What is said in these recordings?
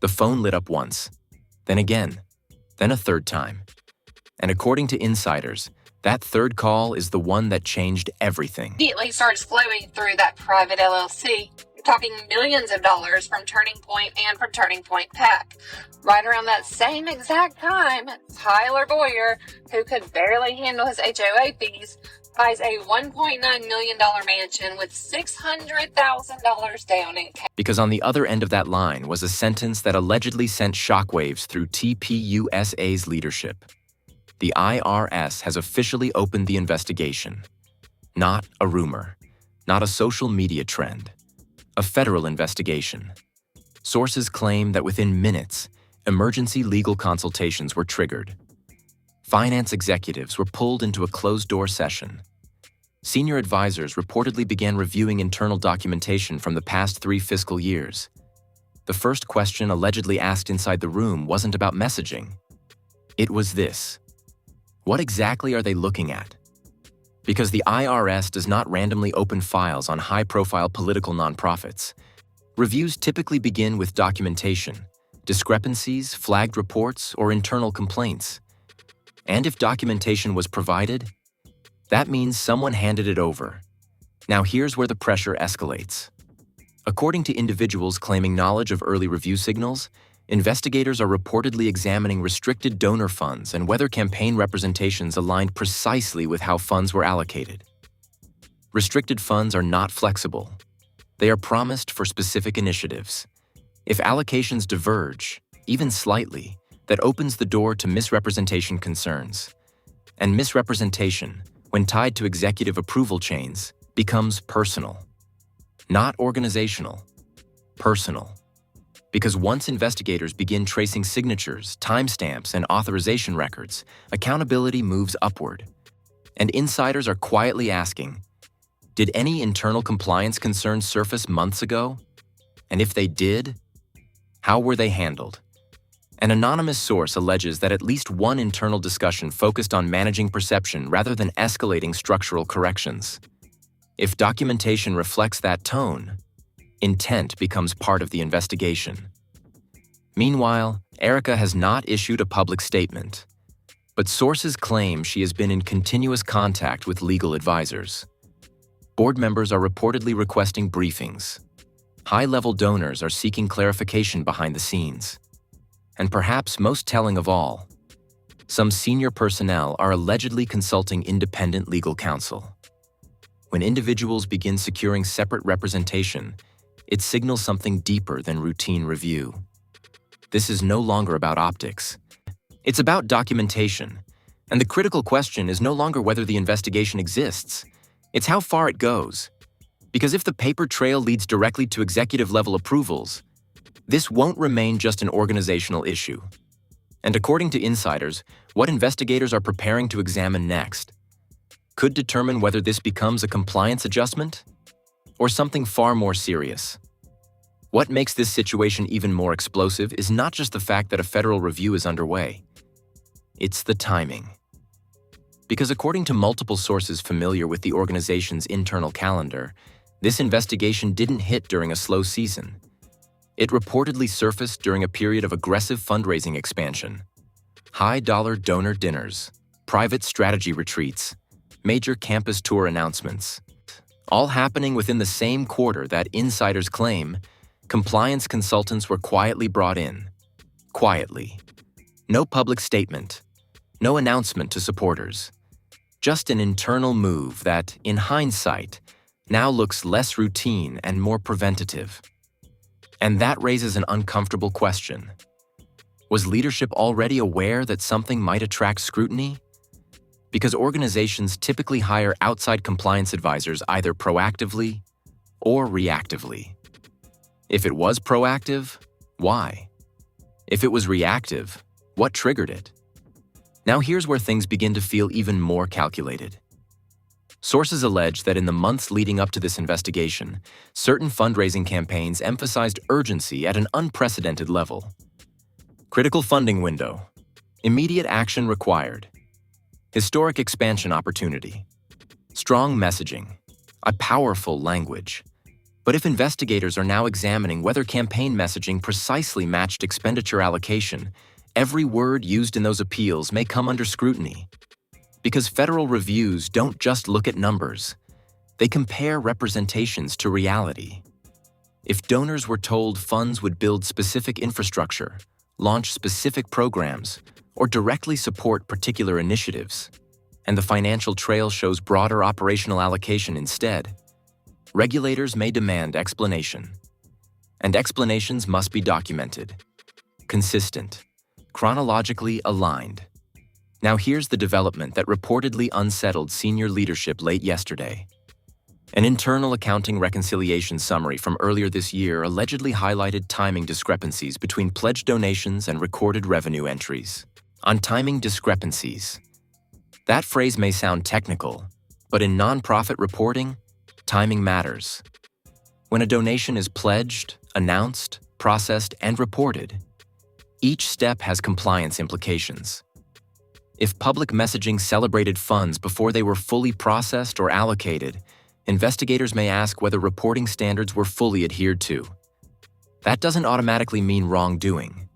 The phone lit up once, then again, then a third time. And according to insiders, that third call is the one that changed everything. Immediately starts flowing through that private LLC. You're talking millions of dollars from Turning Point and from Turning Point PAC. Right around that same exact time, Tyler Boyer, who could barely handle his HOA fees, buys a $1.9 million mansion with $600,000 down in cash. Because on the other end of that line was a sentence that allegedly sent shockwaves through TPUSA's leadership. The IRS has officially opened the investigation. Not a rumor, not a social media trend, a federal investigation. Sources claim that within minutes, emergency legal consultations were triggered. Finance executives were pulled into a closed-door session. Senior advisors reportedly began reviewing internal documentation from the past 3 fiscal years. The first question allegedly asked inside the room wasn't about messaging. It was this: what exactly are they looking at? Because the IRS does not randomly open files on high-profile political nonprofits. Reviews typically begin with documentation, discrepancies, flagged reports, or internal complaints. And if documentation was provided, that means someone handed it over. Now here's where the pressure escalates. According to individuals claiming knowledge of early review signals, investigators are reportedly examining restricted donor funds and whether campaign representations aligned precisely with how funds were allocated. Restricted funds are not flexible. They are promised for specific initiatives. If allocations diverge, even slightly, that opens the door to misrepresentation concerns. And misrepresentation, when tied to executive approval chains, becomes personal. Not organizational, personal. Because once investigators begin tracing signatures, timestamps, and authorization records, accountability moves upward. And insiders are quietly asking, did any internal compliance concerns surface months ago? And if they did, how were they handled? An anonymous source alleges that at least one internal discussion focused on managing perception rather than escalating structural corrections. If documentation reflects that tone, intent becomes part of the investigation. Meanwhile, Erika has not issued a public statement, but sources claim she has been in continuous contact with legal advisors. Board members are reportedly requesting briefings. High-level donors are seeking clarification behind the scenes. And perhaps most telling of all, some senior personnel are allegedly consulting independent legal counsel. When individuals begin securing separate representation, it signals something deeper than routine review. This is no longer about optics. It's about documentation. And the critical question is no longer whether the investigation exists. It's how far it goes. Because if the paper trail leads directly to executive-level approvals, this won't remain just an organizational issue. And according to insiders, what investigators are preparing to examine next could determine whether this becomes a compliance adjustment or something far more serious. What makes this situation even more explosive is not just the fact that a federal review is underway. It's the timing. Because according to multiple sources familiar with the organization's internal calendar, this investigation didn't hit during a slow season. It reportedly surfaced during a period of aggressive fundraising expansion. High-dollar donor dinners, private strategy retreats, major campus tour announcements, all happening within the same quarter that insiders claim compliance consultants were quietly brought in. Quietly. No public statement, no announcement to supporters. Just an internal move that, in hindsight, now looks less routine and more preventative. And that raises an uncomfortable question. Was leadership already aware that something might attract scrutiny? Because organizations typically hire outside compliance advisors either proactively or reactively. If it was proactive, why? If it was reactive, what triggered it? Now here's where things begin to feel even more calculated. Sources allege that in the months leading up to this investigation, certain fundraising campaigns emphasized urgency at an unprecedented level. Critical funding window. Immediate action required. Historic expansion opportunity. Strong messaging. A powerful language. But if investigators are now examining whether campaign messaging precisely matched expenditure allocation, every word used in those appeals may come under scrutiny. Because federal reviews don't just look at numbers, they compare representations to reality. If donors were told funds would build specific infrastructure, launch specific programs, or directly support particular initiatives, and the financial trail shows broader operational allocation instead, regulators may demand explanation. And explanations must be documented, consistent, chronologically aligned. Now here's the development that reportedly unsettled senior leadership late yesterday. An internal accounting reconciliation summary from earlier this year allegedly highlighted timing discrepancies between pledged donations and recorded revenue entries. On timing discrepancies, that phrase may sound technical, but in nonprofit reporting, timing matters. When a donation is pledged, announced, processed, and reported, each step has compliance implications. If public messaging celebrated funds before they were fully processed or allocated, investigators may ask whether reporting standards were fully adhered to. That doesn't automatically mean wrongdoing,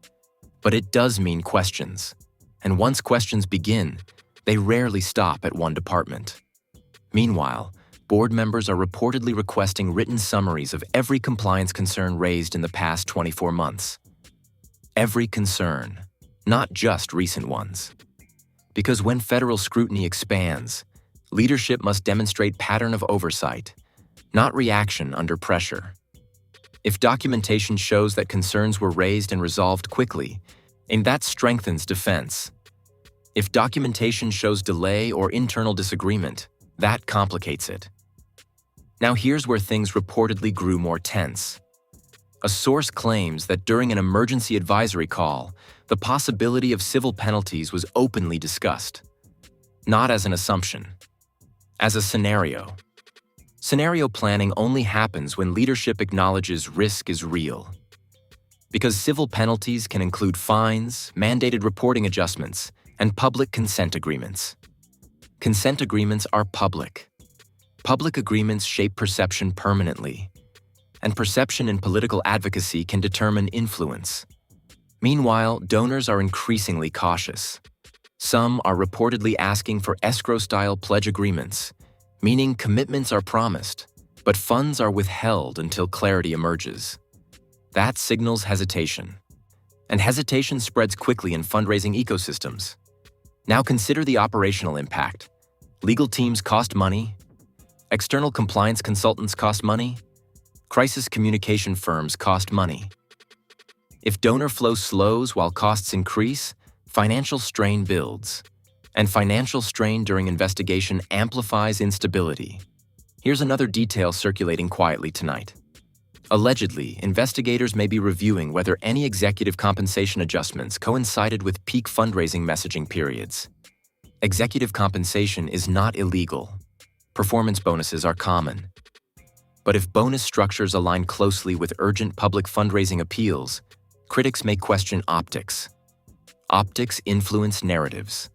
but it does mean questions. And once questions begin, they rarely stop at one department. Meanwhile, board members are reportedly requesting written summaries of every compliance concern raised in the past 24 months. Every concern, not just recent ones. Because when federal scrutiny expands, leadership must demonstrate pattern of oversight, not reaction under pressure. If documentation shows that concerns were raised and resolved quickly, and that strengthens defense. If documentation shows delay or internal disagreement, that complicates it. Now here's where things reportedly grew more tense. A source claims that during an emergency advisory call, the possibility of civil penalties was openly discussed. Not as an assumption, as a scenario. Scenario planning only happens when leadership acknowledges risk is real. Because civil penalties can include fines, mandated reporting adjustments, and public consent agreements. Consent agreements are public. Public agreements shape perception permanently, and perception in political advocacy can determine influence. Meanwhile, donors are increasingly cautious. Some are reportedly asking for escrow-style pledge agreements, meaning commitments are promised, but funds are withheld until clarity emerges. That signals hesitation. And hesitation spreads quickly in fundraising ecosystems. Now consider the operational impact. Legal teams cost money. External compliance consultants cost money. Crisis communication firms cost money. If donor flow slows while costs increase, financial strain builds. And financial strain during investigation amplifies instability. Here's another detail circulating quietly tonight. Allegedly, investigators may be reviewing whether any executive compensation adjustments coincided with peak fundraising messaging periods. Executive compensation is not illegal. Performance bonuses are common. But if bonus structures align closely with urgent public fundraising appeals, critics may question optics. Optics influence narratives.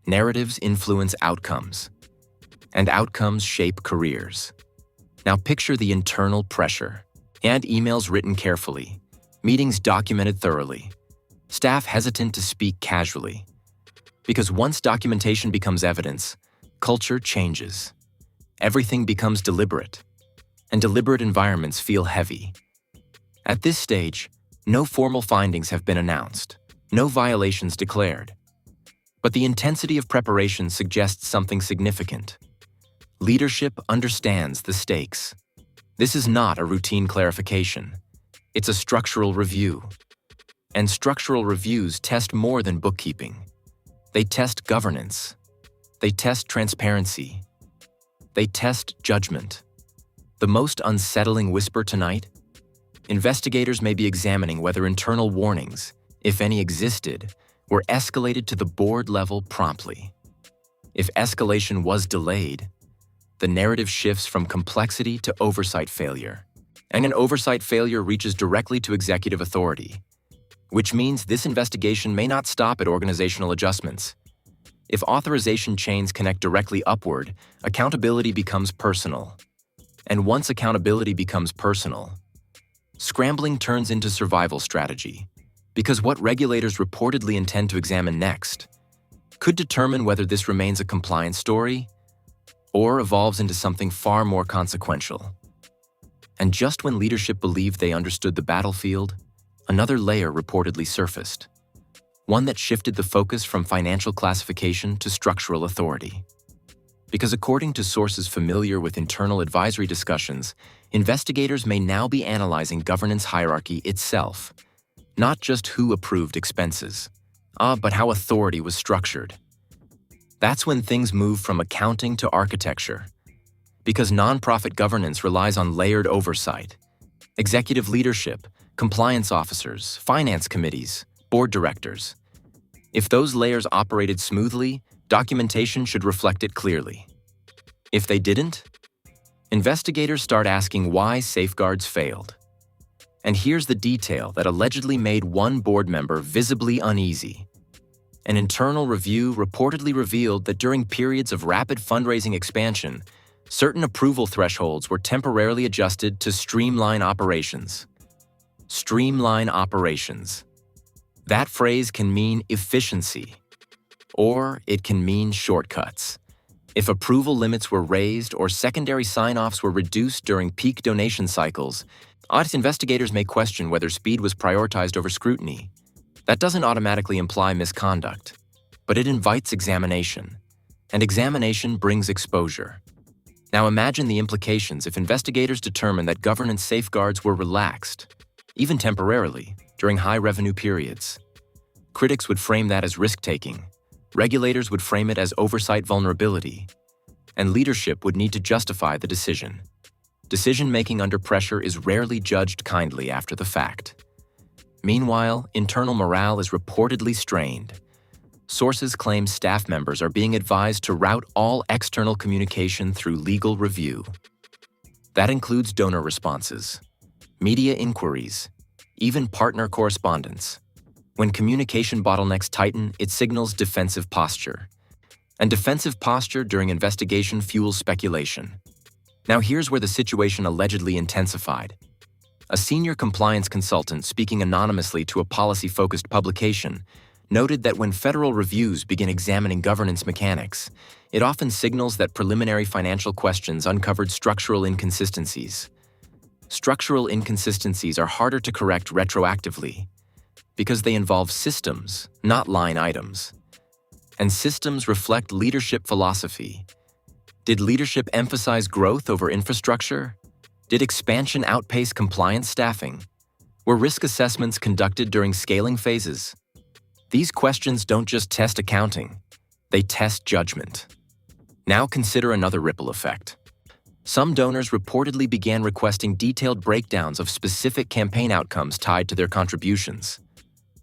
Narratives influence outcomes. And outcomes shape careers. Now picture the internal pressure. And emails written carefully, meetings documented thoroughly, staff hesitant to speak casually. Because once documentation becomes evidence, culture changes. Everything becomes deliberate, and deliberate environments feel heavy. At this stage, no formal findings have been announced, no violations declared. But the intensity of preparation suggests something significant. Leadership understands the stakes. This is not a routine clarification. It's a structural review. And structural reviews test more than bookkeeping. They test governance. They test transparency. They test judgment. The most unsettling whisper tonight? Investigators may be examining whether internal warnings, if any existed, were escalated to the board level promptly. If escalation was delayed, the narrative shifts from complexity to oversight failure. And an oversight failure reaches directly to executive authority, which means this investigation may not stop at organizational adjustments. If authorization chains connect directly upward, accountability becomes personal. And once accountability becomes personal, scrambling turns into survival strategy, because what regulators reportedly intend to examine next could determine whether this remains a compliance story or evolves into something far more consequential. And just when leadership believed they understood the battlefield, another layer reportedly surfaced, one that shifted the focus from financial classification to structural authority. Because according to sources familiar with internal advisory discussions, investigators may now be analyzing governance hierarchy itself, not just who approved expenses, but how authority was structured. That's when things move from accounting to architecture, because nonprofit governance relies on layered oversight, executive leadership, compliance officers, finance committees, board directors. If those layers operated smoothly, documentation should reflect it clearly. If they didn't, investigators start asking why safeguards failed. And here's the detail that allegedly made one board member visibly uneasy. An internal review reportedly revealed that during periods of rapid fundraising expansion, certain approval thresholds were temporarily adjusted to streamline operations. Streamline operations. That phrase can mean efficiency, or it can mean shortcuts. If approval limits were raised or secondary sign-offs were reduced during peak donation cycles, audit investigators may question whether speed was prioritized over scrutiny. That doesn't automatically imply misconduct, but it invites examination, and examination brings exposure. Now imagine the implications if investigators determine that governance safeguards were relaxed, even temporarily, during high-revenue periods. Critics would frame that as risk-taking, regulators would frame it as oversight vulnerability, and leadership would need to justify the decision. Decision-making under pressure is rarely judged kindly after the fact. Meanwhile, internal morale is reportedly strained. Sources claim staff members are being advised to route all external communication through legal review. That includes donor responses, media inquiries, even partner correspondence. When communication bottlenecks tighten, it signals defensive posture. And defensive posture during investigation fuels speculation. Now here's where the situation allegedly intensified. A senior compliance consultant speaking anonymously to a policy-focused publication noted that when federal reviews begin examining governance mechanics, it often signals that preliminary financial questions uncovered structural inconsistencies. Structural inconsistencies are harder to correct retroactively because they involve systems, not line items. And systems reflect leadership philosophy. Did leadership emphasize growth over infrastructure? Did expansion outpace compliance staffing? Were risk assessments conducted during scaling phases? These questions don't just test accounting, they test judgment. Now consider another ripple effect. Some donors reportedly began requesting detailed breakdowns of specific campaign outcomes tied to their contributions.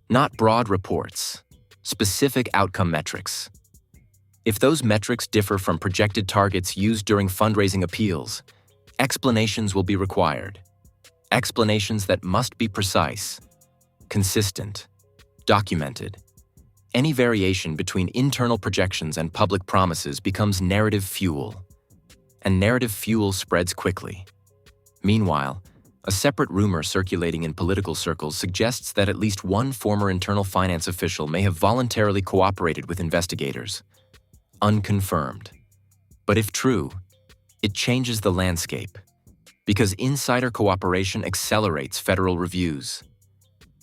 Not broad reports, specific outcome metrics. If those metrics differ from projected targets used during fundraising appeals, explanations will be required. Explanations that must be precise, consistent, documented. Any variation between internal projections and public promises becomes narrative fuel, and narrative fuel spreads quickly. Meanwhile, a separate rumor circulating in political circles suggests that at least one former internal finance official may have voluntarily cooperated with investigators. Unconfirmed. But if true, it changes the landscape, because insider cooperation accelerates federal reviews.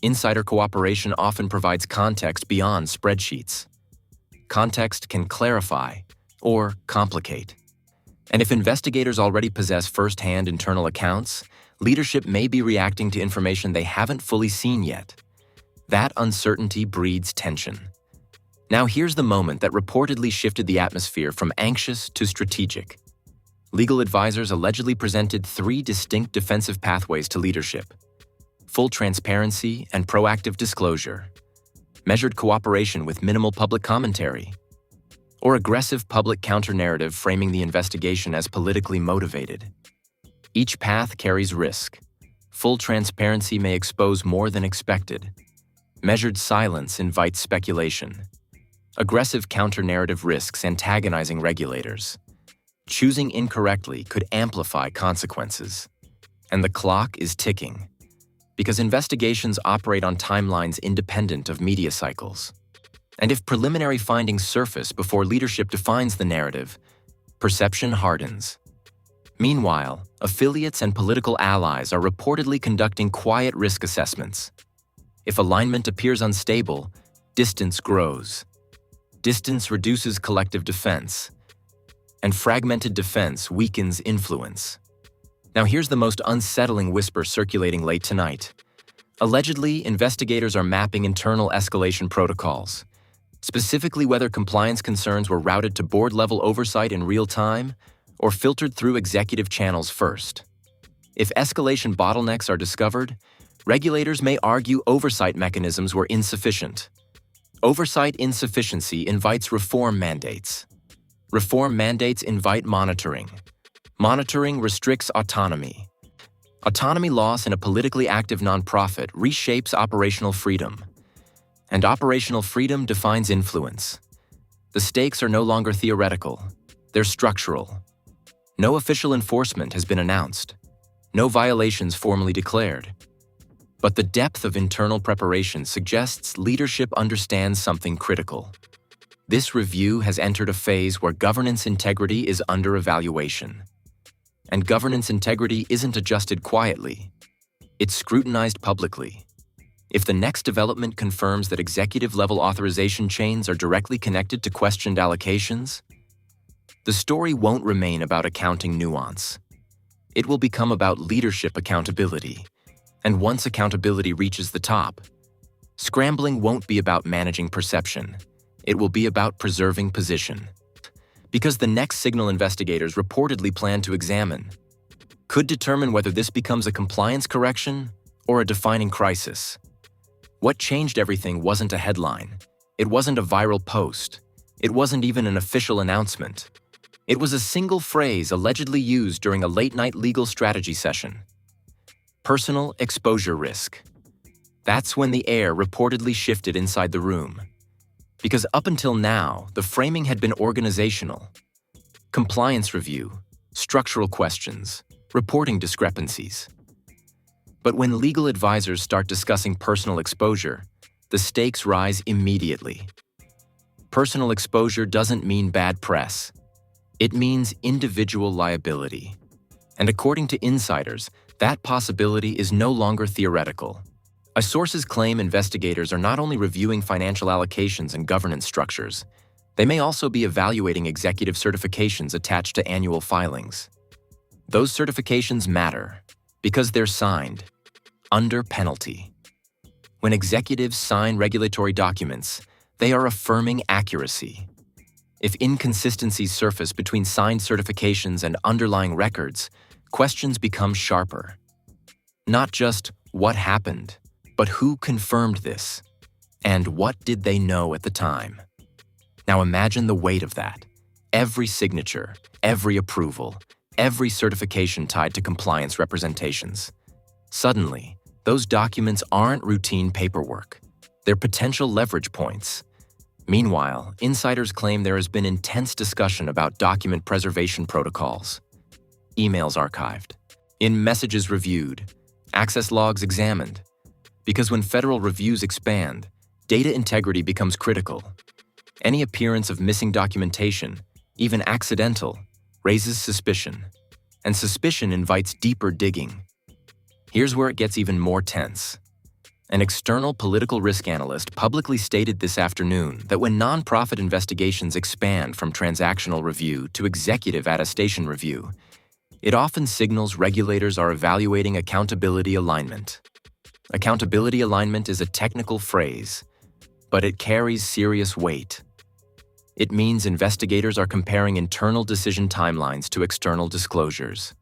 Insider cooperation often provides context beyond spreadsheets. Context can clarify or complicate. And if investigators already possess first-hand internal accounts, leadership may be reacting to information they haven't fully seen yet. That uncertainty breeds tension. Now here's the moment that reportedly shifted the atmosphere from anxious to strategic. Legal advisors allegedly presented 3 distinct defensive pathways to leadership: full transparency and proactive disclosure, measured cooperation with minimal public commentary, or aggressive public counter-narrative framing the investigation as politically motivated. Each path carries risk. Full transparency may expose more than expected. Measured silence invites speculation. Aggressive counter-narrative risks antagonizing regulators. Choosing incorrectly could amplify consequences. And the clock is ticking, because investigations operate on timelines independent of media cycles. And if preliminary findings surface before leadership defines the narrative, perception hardens. Meanwhile, affiliates and political allies are reportedly conducting quiet risk assessments. If alignment appears unstable, distance grows. Distance reduces collective defense, and fragmented defense weakens influence. Now here's the most unsettling whisper circulating late tonight. Allegedly, investigators are mapping internal escalation protocols, specifically whether compliance concerns were routed to board-level oversight in real time or filtered through executive channels first. If escalation bottlenecks are discovered, regulators may argue oversight mechanisms were insufficient. Oversight insufficiency invites reform mandates. Reform mandates invite monitoring. Monitoring restricts autonomy. Autonomy loss in a politically active nonprofit reshapes operational freedom. And operational freedom defines influence. The stakes are no longer theoretical. They're structural. No official enforcement has been announced. No violations formally declared. But the depth of internal preparation suggests leadership understands something critical. This review has entered a phase where governance integrity is under evaluation. And governance integrity isn't adjusted quietly. It's scrutinized publicly. If the next development confirms that executive-level authorization chains are directly connected to questioned allocations, the story won't remain about accounting nuance. It will become about leadership accountability. And once accountability reaches the top, scrambling won't be about managing perception. It will be about preserving position. Because the next signal investigators reportedly plan to examine could determine whether this becomes a compliance correction or a defining crisis. What changed everything wasn't a headline. It wasn't a viral post. It wasn't even an official announcement. It was a single phrase allegedly used during a late-night legal strategy session. Personal exposure risk. That's when the air reportedly shifted inside the room. Because up until now, the framing had been organizational. Compliance review, structural questions, reporting discrepancies. But when legal advisors start discussing personal exposure, the stakes rise immediately. Personal exposure doesn't mean bad press. It means individual liability. And according to insiders, that possibility is no longer theoretical. Sources claim investigators are not only reviewing financial allocations and governance structures, they may also be evaluating executive certifications attached to annual filings. Those certifications matter because they're signed under penalty. When executives sign regulatory documents, they are affirming accuracy. If inconsistencies surface between signed certifications and underlying records, questions become sharper. Not just what happened, but who confirmed this? And what did they know at the time? Now imagine the weight of that. Every signature, every approval, every certification tied to compliance representations. Suddenly, those documents aren't routine paperwork. They're potential leverage points. Meanwhile, insiders claim there has been intense discussion about document preservation protocols. Emails archived, in messages reviewed, access logs examined. Because when federal reviews expand, data integrity becomes critical. Any appearance of missing documentation, even accidental, raises suspicion. And suspicion invites deeper digging. Here's where it gets even more tense. An external political risk analyst publicly stated this afternoon that when nonprofit investigations expand from transactional review to executive attestation review, it often signals regulators are evaluating accountability alignment. Accountability alignment is a technical phrase, but it carries serious weight. It means investigators are comparing internal decision timelines to external disclosures.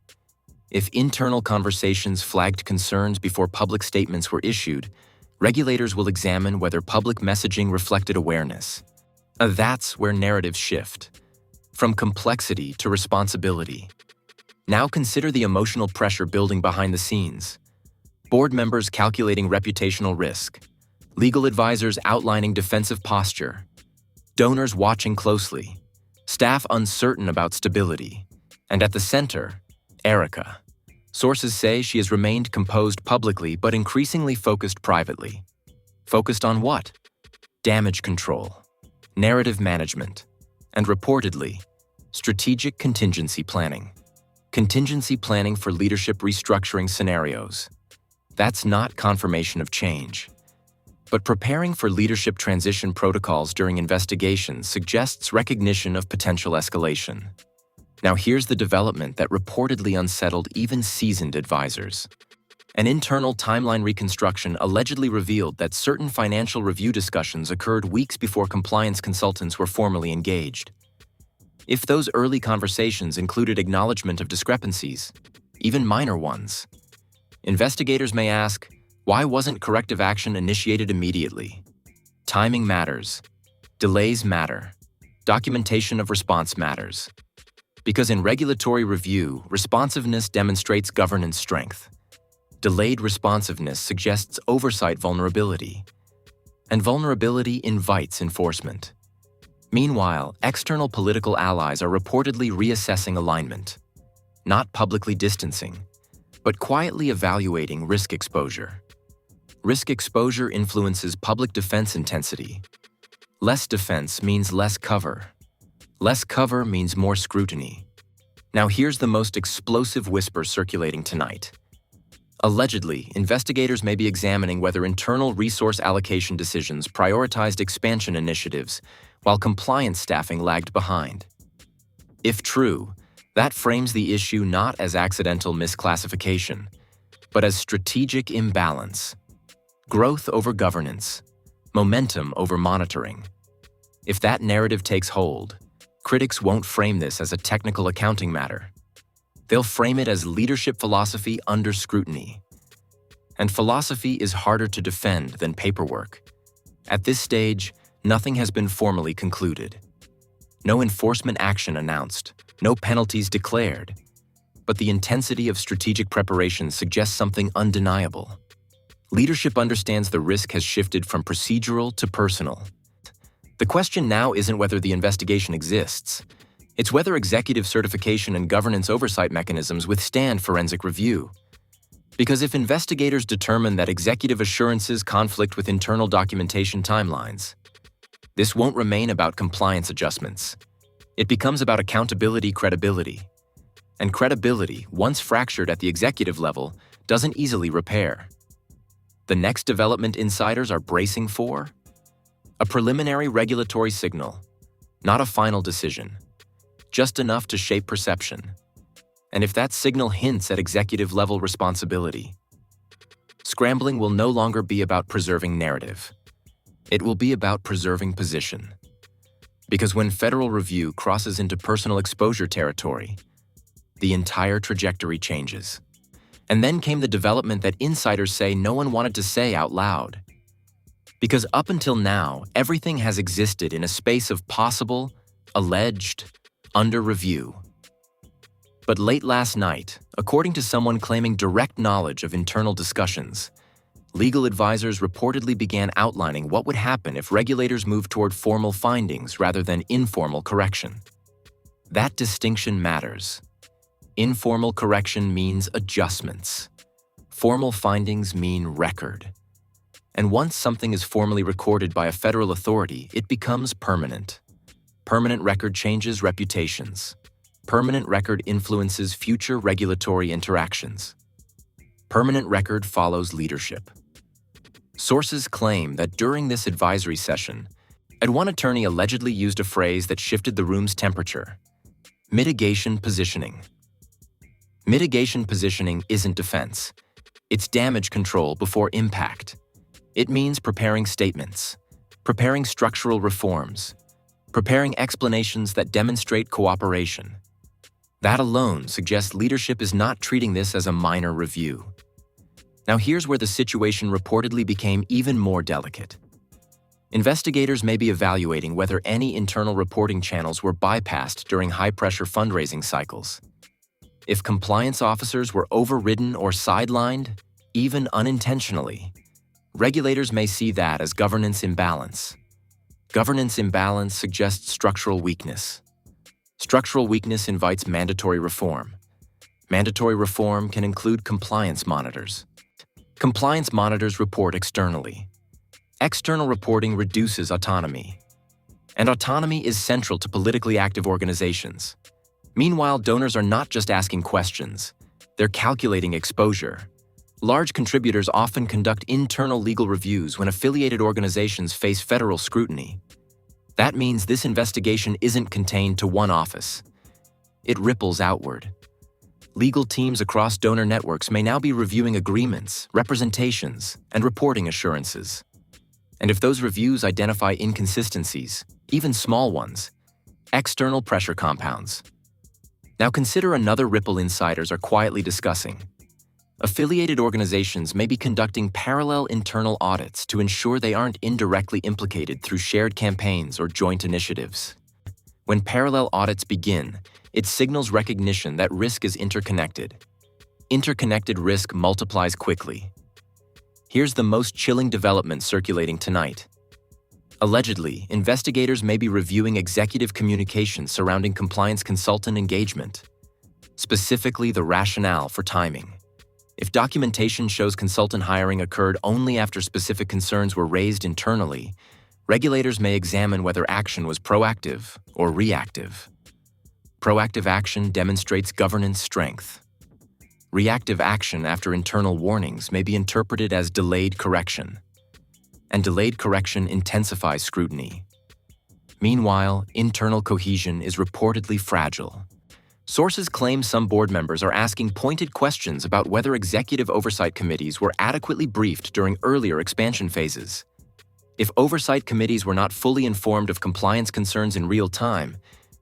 If internal conversations flagged concerns before public statements were issued, regulators will examine whether public messaging reflected awareness. That's where narratives shift, from complexity to responsibility. Now consider the emotional pressure building behind the scenes. Board members calculating reputational risk, legal advisors outlining defensive posture, donors watching closely, staff uncertain about stability. And at the center, Erika. Sources say she has remained composed publicly but increasingly focused privately. Focused on what? Damage control, narrative management, and reportedly, strategic contingency planning. Contingency planning for leadership restructuring scenarios. That's not confirmation of change. But preparing for leadership transition protocols during investigations suggests recognition of potential escalation. Now here's the development that reportedly unsettled even seasoned advisors. An internal timeline reconstruction allegedly revealed that certain financial review discussions occurred weeks before compliance consultants were formally engaged. If those early conversations included acknowledgement of discrepancies, even minor ones, investigators may ask, why wasn't corrective action initiated immediately? Timing matters. Delays matter. Documentation of response matters. Because in regulatory review, responsiveness demonstrates governance strength. Delayed responsiveness suggests oversight vulnerability. And vulnerability invites enforcement. Meanwhile, external political allies are reportedly reassessing alignment. Not publicly distancing, but quietly evaluating risk exposure. Risk exposure influences public defense intensity. Less defense means less cover. Less cover means more scrutiny. Now here's the most explosive whisper circulating tonight. Allegedly, investigators may be examining whether internal resource allocation decisions prioritized expansion initiatives while compliance staffing lagged behind. If true, that frames the issue not as accidental misclassification, but as strategic imbalance. Growth over governance, momentum over monitoring. If that narrative takes hold, critics won't frame this as a technical accounting matter. They'll frame it as leadership philosophy under scrutiny. And philosophy is harder to defend than paperwork. At this stage, nothing has been formally concluded. No enforcement action announced, no penalties declared. But the intensity of strategic preparation suggests something undeniable. Leadership understands the risk has shifted from procedural to personal. The question now isn't whether the investigation exists. It's whether executive certification and governance oversight mechanisms withstand forensic review. Because if investigators determine that executive assurances conflict with internal documentation timelines, this won't remain about compliance adjustments. It becomes about accountability credibility. And credibility, once fractured at the executive level, doesn't easily repair. The next development insiders are bracing for? A preliminary regulatory signal, not a final decision. Just enough to shape perception. And if that signal hints at executive-level responsibility, scrambling will no longer be about preserving narrative. It will be about preserving position. Because when federal review crosses into personal exposure territory, the entire trajectory changes. And then came the development that insiders say no one wanted to say out loud. Because up until now, everything has existed in a space of possible, alleged, under review. But late last night, according to someone claiming direct knowledge of internal discussions, legal advisors reportedly began outlining what would happen if regulators moved toward formal findings rather than informal correction. That distinction matters. Informal correction means adjustments. Formal findings mean record. And once something is formally recorded by a federal authority, it becomes permanent. Permanent record changes reputations. Permanent record influences future regulatory interactions. Permanent record follows leadership. Sources claim that during this advisory session, one attorney allegedly used a phrase that shifted the room's temperature: mitigation positioning. Mitigation positioning isn't defense. It's damage control before impact. It means preparing statements, preparing structural reforms, preparing explanations that demonstrate cooperation. That alone suggests leadership is not treating this as a minor review. Now here's where the situation reportedly became even more delicate. Investigators may be evaluating whether any internal reporting channels were bypassed during high-pressure fundraising cycles. If compliance officers were overridden or sidelined, even unintentionally, regulators may see that as governance imbalance. Governance imbalance suggests structural weakness. Structural weakness invites mandatory reform. Mandatory reform can include compliance monitors. Compliance monitors report externally. External reporting reduces autonomy. And autonomy is central to politically active organizations. Meanwhile, donors are not just asking questions, they're calculating exposure. Large contributors often conduct internal legal reviews when affiliated organizations face federal scrutiny. That means this investigation isn't contained to one office. It ripples outward. Legal teams across donor networks may now be reviewing agreements, representations, and reporting assurances. And if those reviews identify inconsistencies, even small ones, external pressure compounds. Now consider another ripple insiders are quietly discussing. Affiliated organizations may be conducting parallel internal audits to ensure they aren't indirectly implicated through shared campaigns or joint initiatives. When parallel audits begin, it signals recognition that risk is interconnected. Interconnected risk multiplies quickly. Here's the most chilling development circulating tonight. Allegedly, investigators may be reviewing executive communications surrounding compliance consultant engagement, specifically the rationale for timing. If documentation shows consultant hiring occurred only after specific concerns were raised internally, regulators may examine whether action was proactive or reactive. Proactive action demonstrates governance strength. Reactive action after internal warnings may be interpreted as delayed correction, and delayed correction intensifies scrutiny. Meanwhile, internal cohesion is reportedly fragile. Sources claim some board members are asking pointed questions about whether executive oversight committees were adequately briefed during earlier expansion phases. If oversight committees were not fully informed of compliance concerns in real time,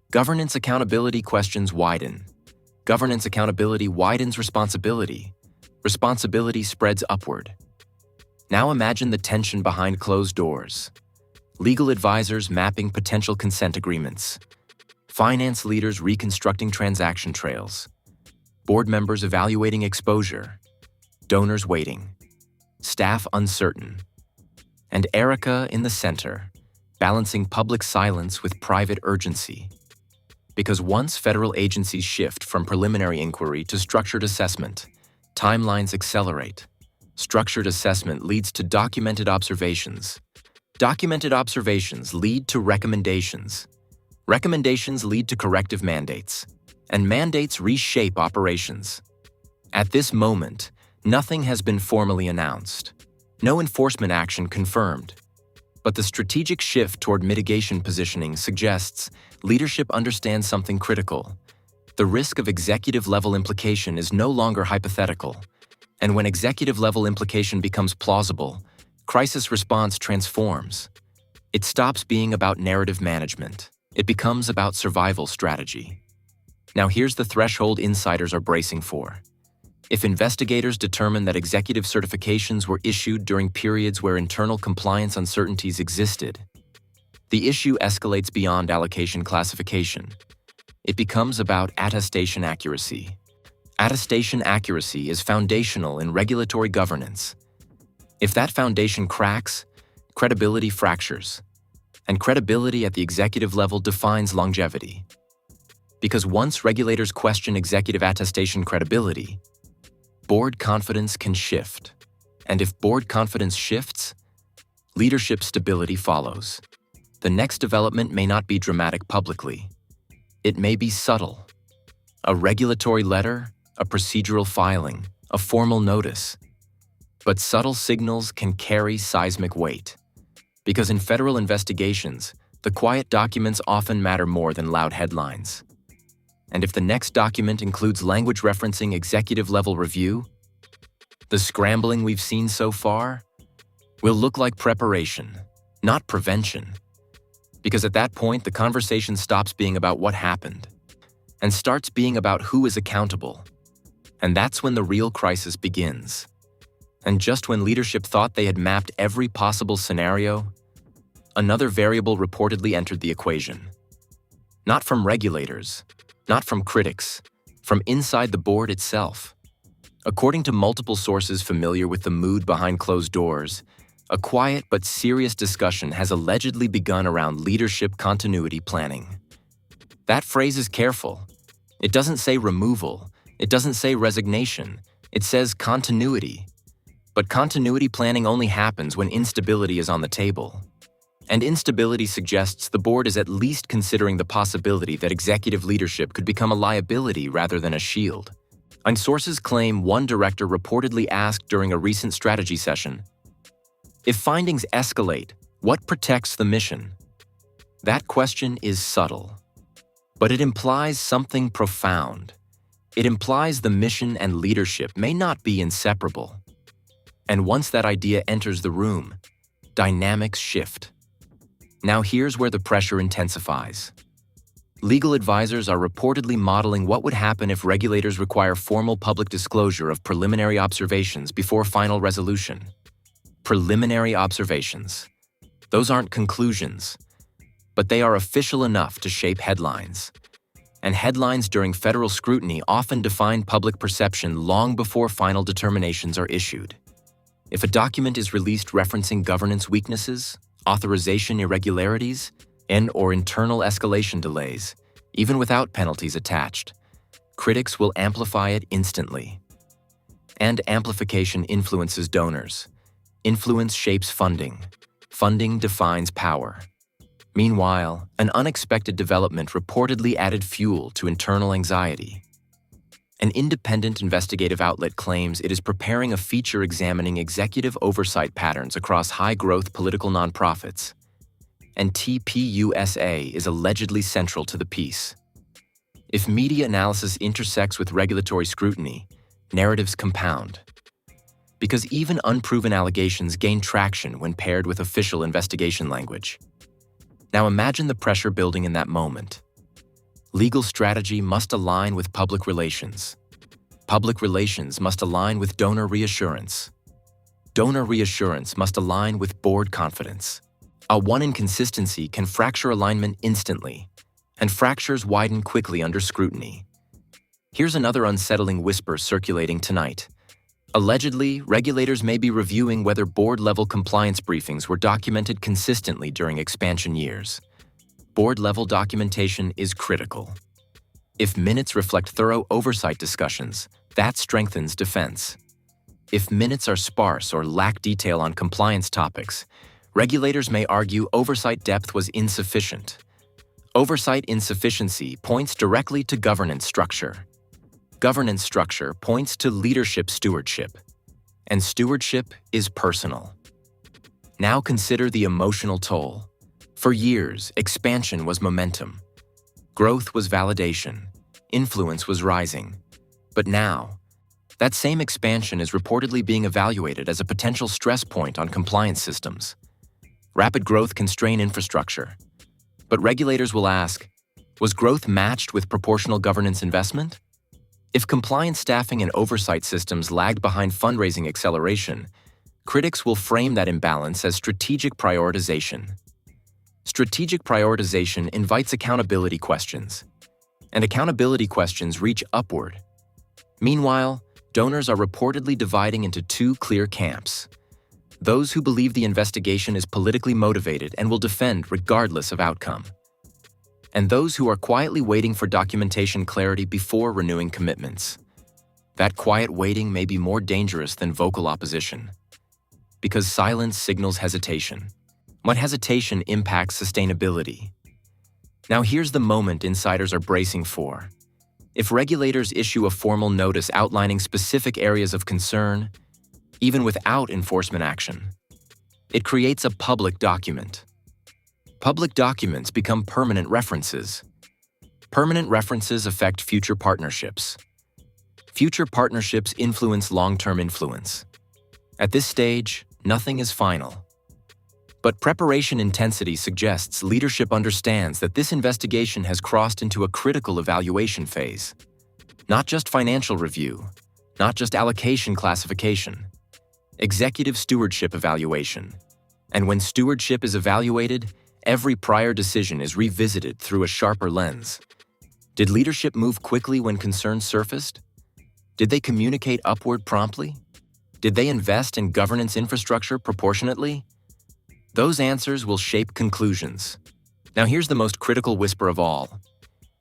governance accountability questions widen. Governance accountability widens responsibility. Responsibility spreads upward. Now imagine the tension behind closed doors. Legal advisors mapping potential consent agreements. Finance leaders reconstructing transaction trails. Board members evaluating exposure. Donors waiting. Staff uncertain. And Erika in the center, balancing public silence with private urgency. Because once federal agencies shift from preliminary inquiry to structured assessment, timelines accelerate. Structured assessment leads to documented observations. Documented observations lead to recommendations. Recommendations lead to corrective mandates. And mandates reshape operations. At this moment, nothing has been formally announced. No enforcement action confirmed. But the strategic shift toward mitigation positioning suggests leadership understands something critical. The risk of executive-level implication is no longer hypothetical. And when executive-level implication becomes plausible, crisis response transforms. It stops being about narrative management. It becomes about survival strategy. Now here's the threshold insiders are bracing for. If investigators determine that executive certifications were issued during periods where internal compliance uncertainties existed, the issue escalates beyond allocation classification. It becomes about attestation accuracy. Attestation accuracy is foundational in regulatory governance. If that foundation cracks, credibility fractures. And credibility at the executive level defines longevity. Because once regulators question executive attestation credibility, board confidence can shift. And if board confidence shifts, leadership stability follows. The next development may not be dramatic publicly. It may be subtle. A regulatory letter, a procedural filing, a formal notice. But subtle signals can carry seismic weight. Because in federal investigations, the quiet documents often matter more than loud headlines. And if the next document includes language referencing executive-level review, the scrambling we've seen so far will look like preparation, not prevention. Because at that point, the conversation stops being about what happened and starts being about who is accountable. And that's when the real crisis begins. And just when leadership thought they had mapped every possible scenario, another variable reportedly entered the equation. Not from regulators, not from critics, from inside the board itself. According to multiple sources familiar with the mood behind closed doors, a quiet but serious discussion has allegedly begun around leadership continuity planning. That phrase is careful. It doesn't say removal. It doesn't say resignation. It says continuity. But continuity planning only happens when instability is on the table. And instability suggests the board is at least considering the possibility that executive leadership could become a liability rather than a shield. And sources claim one director reportedly asked during a recent strategy session, "If findings escalate, what protects the mission?" That question is subtle, but it implies something profound. It implies the mission and leadership may not be inseparable. And once that idea enters the room, dynamics shift. Now here's where the pressure intensifies. Legal advisors are reportedly modeling what would happen if regulators require formal public disclosure of preliminary observations before final resolution. Preliminary observations. Those aren't conclusions, but they are official enough to shape headlines. And headlines during federal scrutiny often define public perception long before final determinations are issued. If a document is released referencing governance weaknesses, authorization irregularities, and/or internal escalation delays, even without penalties attached, critics will amplify it instantly. And amplification influences donors. Influence shapes funding. Funding defines power. Meanwhile, an unexpected development reportedly added fuel to internal anxiety. An independent investigative outlet claims it is preparing a feature examining executive oversight patterns across high-growth political nonprofits, and TPUSA is allegedly central to the piece. If media analysis intersects with regulatory scrutiny, narratives compound. Because even unproven allegations gain traction when paired with official investigation language. Now imagine the pressure building in that moment. Legal strategy must align with public relations. Public relations must align with donor reassurance. Donor reassurance must align with board confidence. A one inconsistency can fracture alignment instantly, and fractures widen quickly under scrutiny. Here's another unsettling whisper circulating tonight. Allegedly, regulators may be reviewing whether board-level compliance briefings were documented consistently during expansion years. Board-level documentation is critical. If minutes reflect thorough oversight discussions, that strengthens defense. If minutes are sparse or lack detail on compliance topics, regulators may argue oversight depth was insufficient. Oversight insufficiency points directly to governance structure. Governance structure points to leadership stewardship, and stewardship is personal. Now consider the emotional toll. For years, expansion was momentum. Growth was validation. Influence was rising. But now, that same expansion is reportedly being evaluated as a potential stress point on compliance systems. Rapid growth can strain infrastructure. But regulators will ask, was growth matched with proportional governance investment? If compliance staffing and oversight systems lagged behind fundraising acceleration, critics will frame that imbalance as strategic prioritization. Strategic prioritization invites accountability questions, and accountability questions reach upward. Meanwhile, donors are reportedly dividing into two clear camps. Those who believe the investigation is politically motivated and will defend regardless of outcome. And those who are quietly waiting for documentation clarity before renewing commitments. That quiet waiting may be more dangerous than vocal opposition, because silence signals hesitation. But hesitation impacts sustainability. Now here's the moment insiders are bracing for. If regulators issue a formal notice outlining specific areas of concern, even without enforcement action, it creates a public document. Public documents become permanent references. Permanent references affect future partnerships. Future partnerships influence long-term influence. At this stage, nothing is final. But preparation intensity suggests leadership understands that this investigation has crossed into a critical evaluation phase. Not just financial review, not just allocation classification, executive stewardship evaluation. And when stewardship is evaluated, every prior decision is revisited through a sharper lens. Did leadership move quickly when concerns surfaced? Did they communicate upward promptly? Did they invest in governance infrastructure proportionately? Those answers will shape conclusions. Now here's the most critical whisper of all.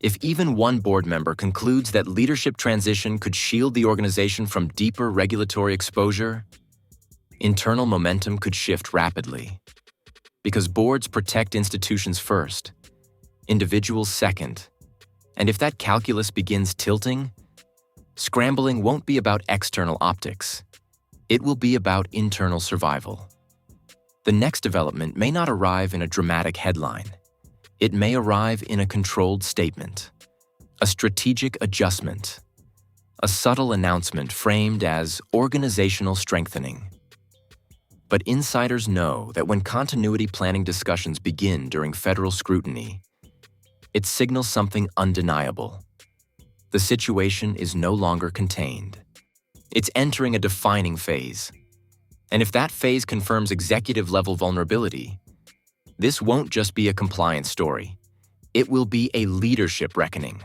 If even one board member concludes that leadership transition could shield the organization from deeper regulatory exposure, internal momentum could shift rapidly. Because boards protect institutions first, individuals second. And if that calculus begins tilting, scrambling won't be about external optics. It will be about internal survival. The next development may not arrive in a dramatic headline. It may arrive in a controlled statement, a strategic adjustment, a subtle announcement framed as organizational strengthening. But insiders know that when continuity planning discussions begin during federal scrutiny, it signals something undeniable. The situation is no longer contained. It's entering a defining phase. And if that phase confirms executive-level vulnerability, this won't just be a compliance story. It will be a leadership reckoning.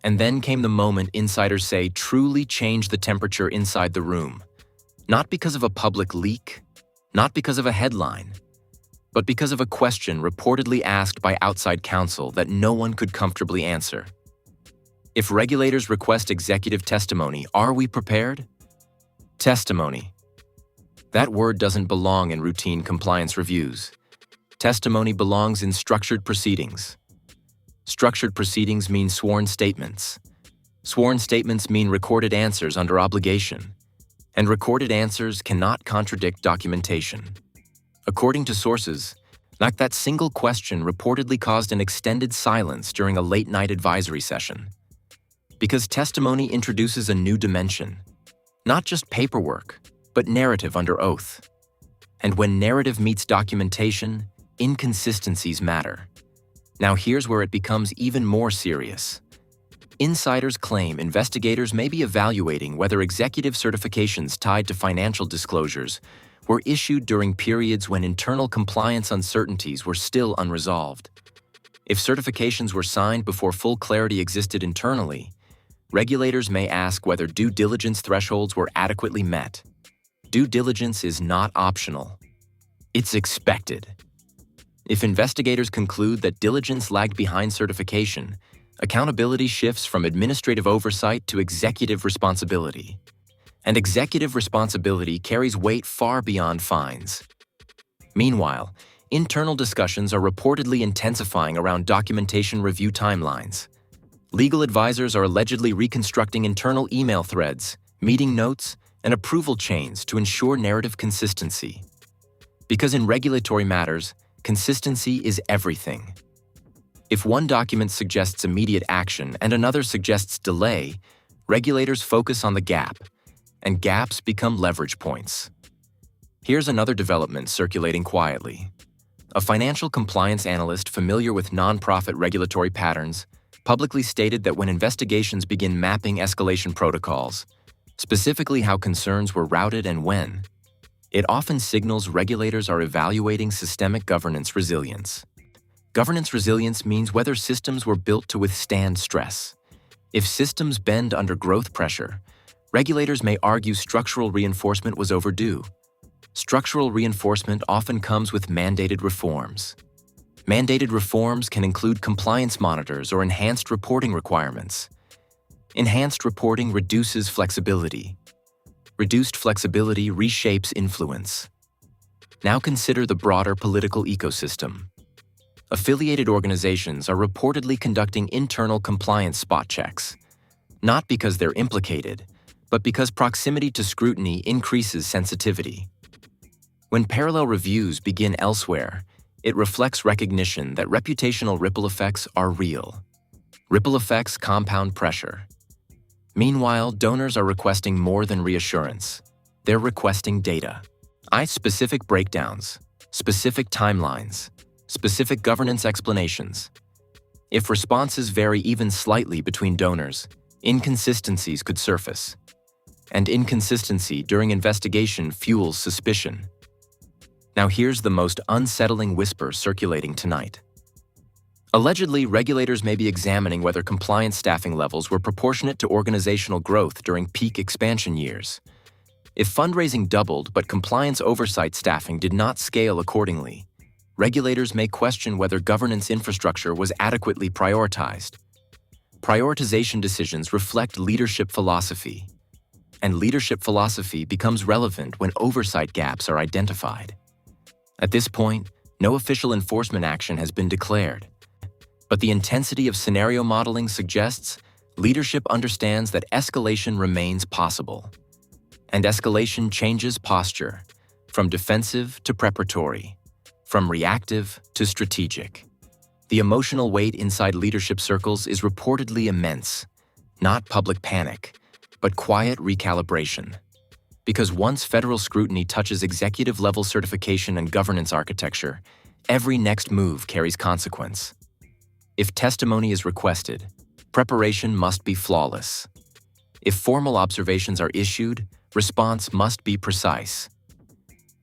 And then came the moment insiders say truly changed the temperature inside the room. Not because of a public leak, not because of a headline, but because of a question reportedly asked by outside counsel that no one could comfortably answer. If regulators request executive testimony, are we prepared? Testimony. That word doesn't belong in routine compliance reviews. Testimony belongs in structured proceedings. Structured proceedings mean sworn statements. Sworn statements mean recorded answers under obligation. And recorded answers cannot contradict documentation. According to sources, like that single question reportedly caused an extended silence during a late-night advisory session. Because testimony introduces a new dimension. Not just paperwork, but narrative under oath. And when narrative meets documentation, inconsistencies matter. Now here's where it becomes even more serious. Insiders claim investigators may be evaluating whether executive certifications tied to financial disclosures were issued during periods when internal compliance uncertainties were still unresolved. If certifications were signed before full clarity existed internally, regulators may ask whether due diligence thresholds were adequately met. Due diligence is not optional. It's expected. If investigators conclude that diligence lagged behind certification, accountability shifts from administrative oversight to executive responsibility. And executive responsibility carries weight far beyond fines. Meanwhile, internal discussions are reportedly intensifying around documentation review timelines. Legal advisors are allegedly reconstructing internal email threads, meeting notes, and approval chains to ensure narrative consistency. Because in regulatory matters, consistency is everything. If one document suggests immediate action and another suggests delay, regulators focus on the gap, and gaps become leverage points. Here's another development circulating quietly. A financial compliance analyst familiar with nonprofit regulatory patterns publicly stated that when investigations begin mapping escalation protocols, specifically how concerns were routed and when, it often signals regulators are evaluating systemic governance resilience. Governance resilience means whether systems were built to withstand stress. If systems bend under growth pressure, regulators may argue structural reinforcement was overdue. Structural reinforcement often comes with mandated reforms. Mandated reforms can include compliance monitors or enhanced reporting requirements. Enhanced reporting reduces flexibility. Reduced flexibility reshapes influence. Now consider the broader political ecosystem. Affiliated organizations are reportedly conducting internal compliance spot checks, not because they're implicated, but because proximity to scrutiny increases sensitivity. When parallel reviews begin elsewhere, it reflects recognition that reputational ripple effects are real. Ripple effects compound pressure. Meanwhile, donors are requesting more than reassurance. They're requesting data. Specific breakdowns, specific timelines, specific governance explanations. If responses vary even slightly between donors, inconsistencies could surface. And inconsistency during investigation fuels suspicion. Now here's the most unsettling whisper circulating tonight. Allegedly, regulators may be examining whether compliance staffing levels were proportionate to organizational growth during peak expansion years. If fundraising doubled but compliance oversight staffing did not scale accordingly, regulators may question whether governance infrastructure was adequately prioritized. Prioritization decisions reflect leadership philosophy, and leadership philosophy becomes relevant when oversight gaps are identified. At this point, no official enforcement action has been declared, but the intensity of scenario modeling suggests leadership understands that escalation remains possible. And escalation changes posture, from defensive to preparatory, from reactive to strategic. The emotional weight inside leadership circles is reportedly immense, not public panic, but quiet recalibration. Because once federal scrutiny touches executive-level certification and governance architecture, every next move carries consequence. If testimony is requested, preparation must be flawless. If formal observations are issued, response must be precise.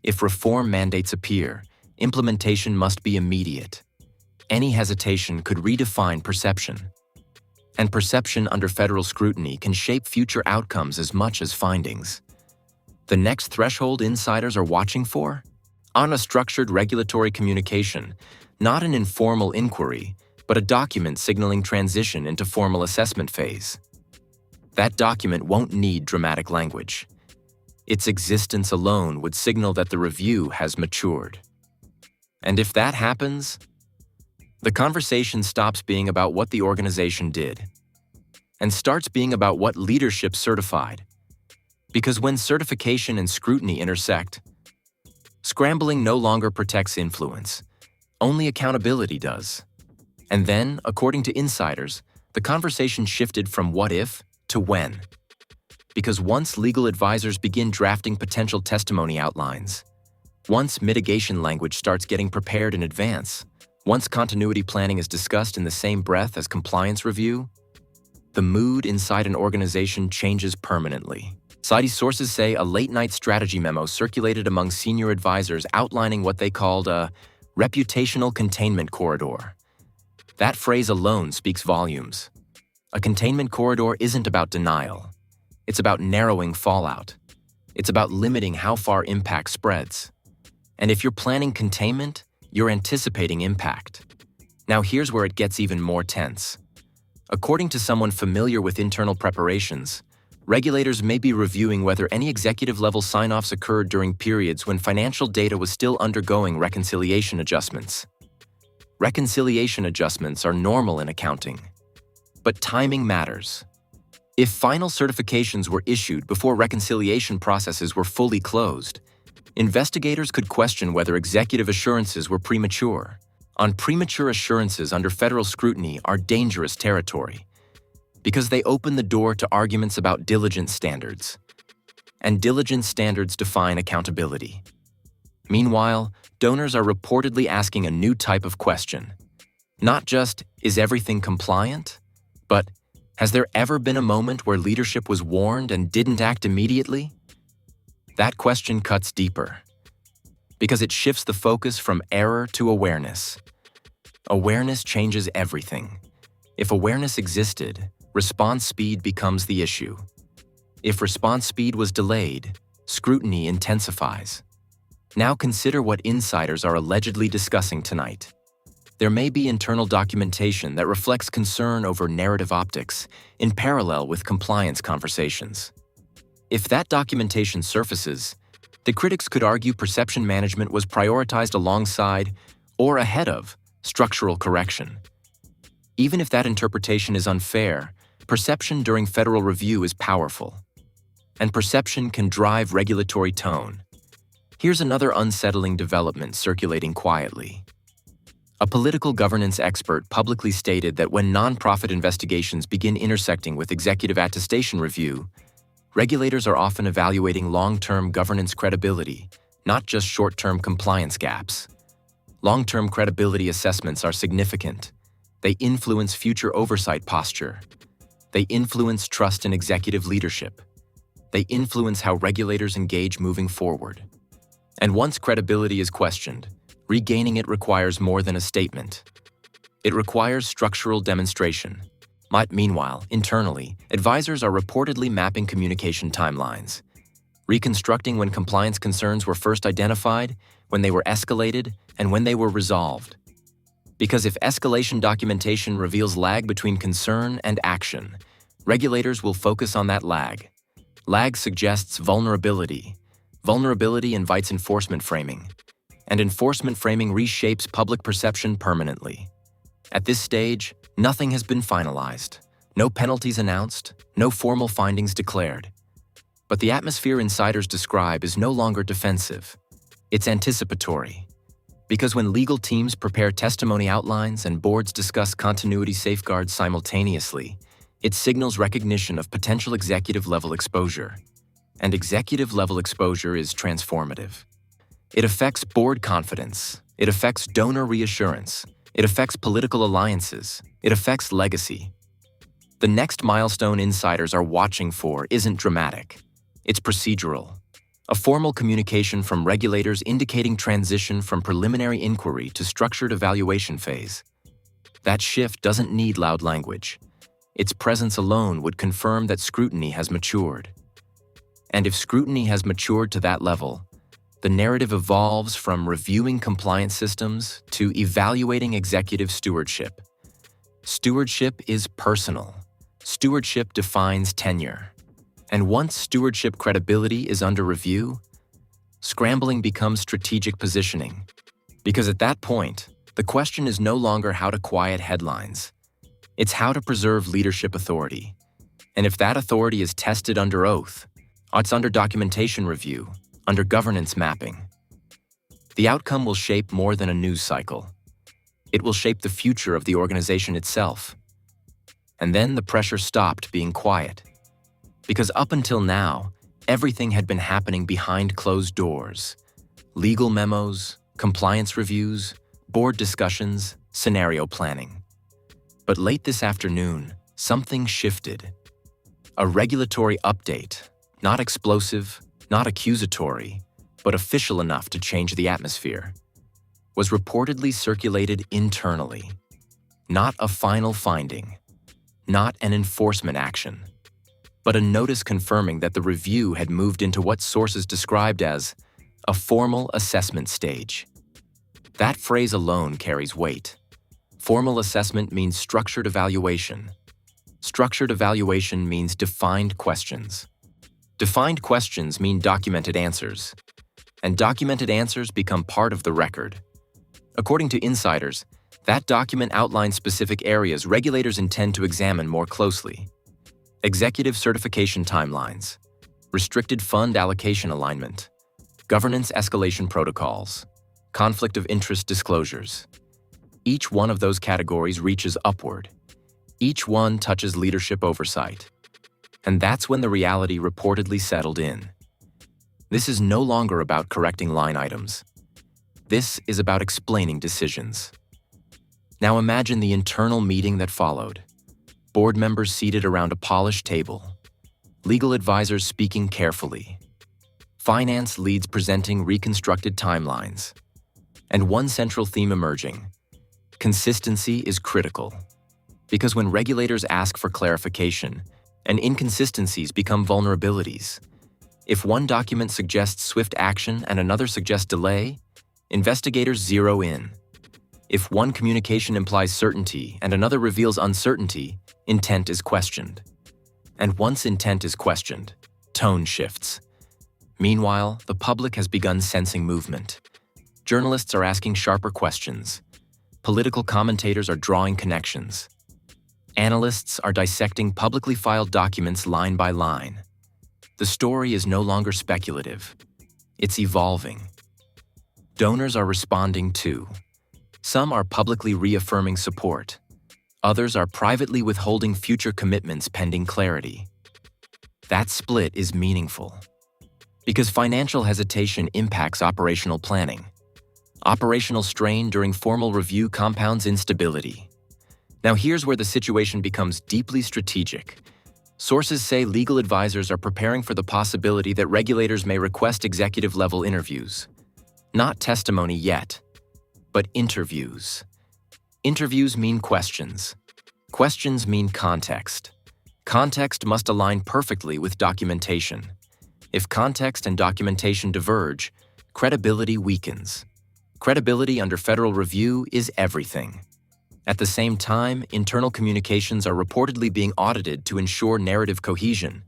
If reform mandates appear, implementation must be immediate. Any hesitation could redefine perception. And perception under federal scrutiny can shape future outcomes as much as findings. The next threshold insiders are watching for? On a structured regulatory communication, not an informal inquiry, but a document signaling transition into formal assessment phase. That document won't need dramatic language. Its existence alone would signal that the review has matured. And if that happens, the conversation stops being about what the organization did and starts being about what leadership certified. Because when certification and scrutiny intersect, scrambling no longer protects influence. Only accountability does. And then, according to insiders, the conversation shifted from what if to when. Because once legal advisors begin drafting potential testimony outlines, once mitigation language starts getting prepared in advance, once continuity planning is discussed in the same breath as compliance review, the mood inside an organization changes permanently. CITES sources say a late-night strategy memo circulated among senior advisors outlining what they called a reputational containment corridor. That phrase alone speaks volumes. A containment corridor isn't about denial. It's about narrowing fallout. It's about limiting how far impact spreads. And if you're planning containment, you're anticipating impact. Now here's where it gets even more tense. According to someone familiar with internal preparations, regulators may be reviewing whether any executive-level sign-offs occurred during periods when financial data was still undergoing reconciliation adjustments. Reconciliation adjustments are normal in accounting, but timing matters. If final certifications were issued before reconciliation processes were fully closed, investigators could question whether executive assurances were premature. Premature assurances under federal scrutiny are dangerous territory because they open the door to arguments about diligence standards. And diligence standards define accountability. Meanwhile, donors are reportedly asking a new type of question. Not just, is everything compliant? But, has there ever been a moment where leadership was warned and didn't act immediately? That question cuts deeper, because it shifts the focus from error to awareness. Awareness changes everything. If awareness existed, response speed becomes the issue. If response speed was delayed, scrutiny intensifies. Now consider what insiders are allegedly discussing tonight. There may be internal documentation that reflects concern over narrative optics in parallel with compliance conversations. If that documentation surfaces, the critics could argue perception management was prioritized alongside or ahead of structural correction. Even if that interpretation is unfair, perception during federal review is powerful, and perception can drive regulatory tone. Here's another unsettling development circulating quietly. A political governance expert publicly stated that when nonprofit investigations begin intersecting with executive attestation review, regulators are often evaluating long-term governance credibility, not just short-term compliance gaps. Long-term credibility assessments are significant. They influence future oversight posture. They influence trust in executive leadership. They influence how regulators engage moving forward. And once credibility is questioned, regaining it requires more than a statement. It requires structural demonstration. Meanwhile, internally, advisors are reportedly mapping communication timelines, reconstructing when compliance concerns were first identified, when they were escalated, and when they were resolved. Because if escalation documentation reveals lag between concern and action, regulators will focus on that lag. Lag suggests vulnerability. Vulnerability invites enforcement framing. And enforcement framing reshapes public perception permanently. At this stage, nothing has been finalized. No penalties announced, no formal findings declared. But the atmosphere insiders describe is no longer defensive. It's anticipatory. Because when legal teams prepare testimony outlines and boards discuss continuity safeguards simultaneously, it signals recognition of potential executive-level exposure. And executive-level exposure is transformative. It affects board confidence. It affects donor reassurance. It affects political alliances. It affects legacy. The next milestone insiders are watching for isn't dramatic. It's procedural. A formal communication from regulators indicating transition from preliminary inquiry to structured evaluation phase. That shift doesn't need loud language. Its presence alone would confirm that scrutiny has matured. And if scrutiny has matured to that level, the narrative evolves from reviewing compliance systems to evaluating executive stewardship. Stewardship is personal. Stewardship defines tenure. And once stewardship credibility is under review, scrambling becomes strategic positioning. Because at that point, the question is no longer how to quiet headlines. It's how to preserve leadership authority. And if that authority is tested under oath, it's under documentation review, under governance mapping. The outcome will shape more than a news cycle. It will shape the future of the organization itself. And then the pressure stopped being quiet. Because up until now, everything had been happening behind closed doors. Legal memos, compliance reviews, board discussions, scenario planning. But late this afternoon, something shifted. A regulatory update, not explosive, not accusatory, but official enough to change the atmosphere, was reportedly circulated internally. Not a final finding, not an enforcement action, but a notice confirming that the review had moved into what sources described as a formal assessment stage. That phrase alone carries weight. Formal assessment means structured evaluation. Structured evaluation means defined questions. Defined questions mean documented answers. And documented answers become part of the record. According to insiders, that document outlines specific areas regulators intend to examine more closely. Executive certification timelines, restricted fund allocation alignment, governance escalation protocols, conflict of interest disclosures. Each one of those categories reaches upward. Each one touches leadership oversight. And that's when the reality reportedly settled in. This is no longer about correcting line items. This is about explaining decisions. Now imagine the internal meeting that followed. Board members seated around a polished table. Legal advisors speaking carefully. Finance leads presenting reconstructed timelines. And one central theme emerging. Consistency is critical. Because when regulators ask for clarification, and inconsistencies become vulnerabilities. If one document suggests swift action and another suggests delay, investigators zero in. If one communication implies certainty and another reveals uncertainty, intent is questioned. And once intent is questioned, tone shifts. Meanwhile, the public has begun sensing movement. Journalists are asking sharper questions. Political commentators are drawing connections. Analysts are dissecting publicly filed documents line by line. The story is no longer speculative. It's evolving. Donors are responding too. Some are publicly reaffirming support. Others are privately withholding future commitments pending clarity. That split is meaningful. Because financial hesitation impacts operational planning. Operational strain during formal review compounds instability. Now here's where the situation becomes deeply strategic. Sources say legal advisors are preparing for the possibility that regulators may request executive-level interviews. Not testimony yet, but interviews. Interviews mean questions. Questions mean context. Context must align perfectly with documentation. If context and documentation diverge, credibility weakens. Credibility under federal review is everything. At the same time, internal communications are reportedly being audited to ensure narrative cohesion.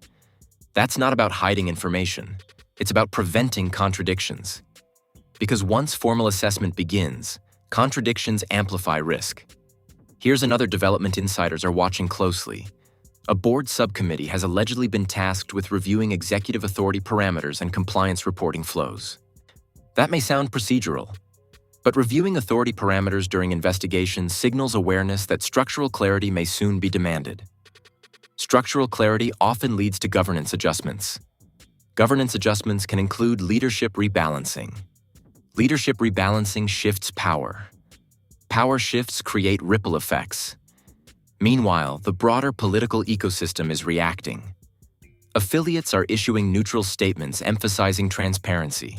That's not about hiding information. It's about preventing contradictions. Because once formal assessment begins, contradictions amplify risk. Here's another development insiders are watching closely. A board subcommittee has allegedly been tasked with reviewing executive authority parameters and compliance reporting flows. That may sound procedural, but reviewing authority parameters during investigations signals awareness that structural clarity may soon be demanded. Structural clarity often leads to governance adjustments. Governance adjustments can include leadership rebalancing. Leadership rebalancing shifts power. Power shifts create ripple effects. Meanwhile, the broader political ecosystem is reacting. Affiliates are issuing neutral statements emphasizing transparency.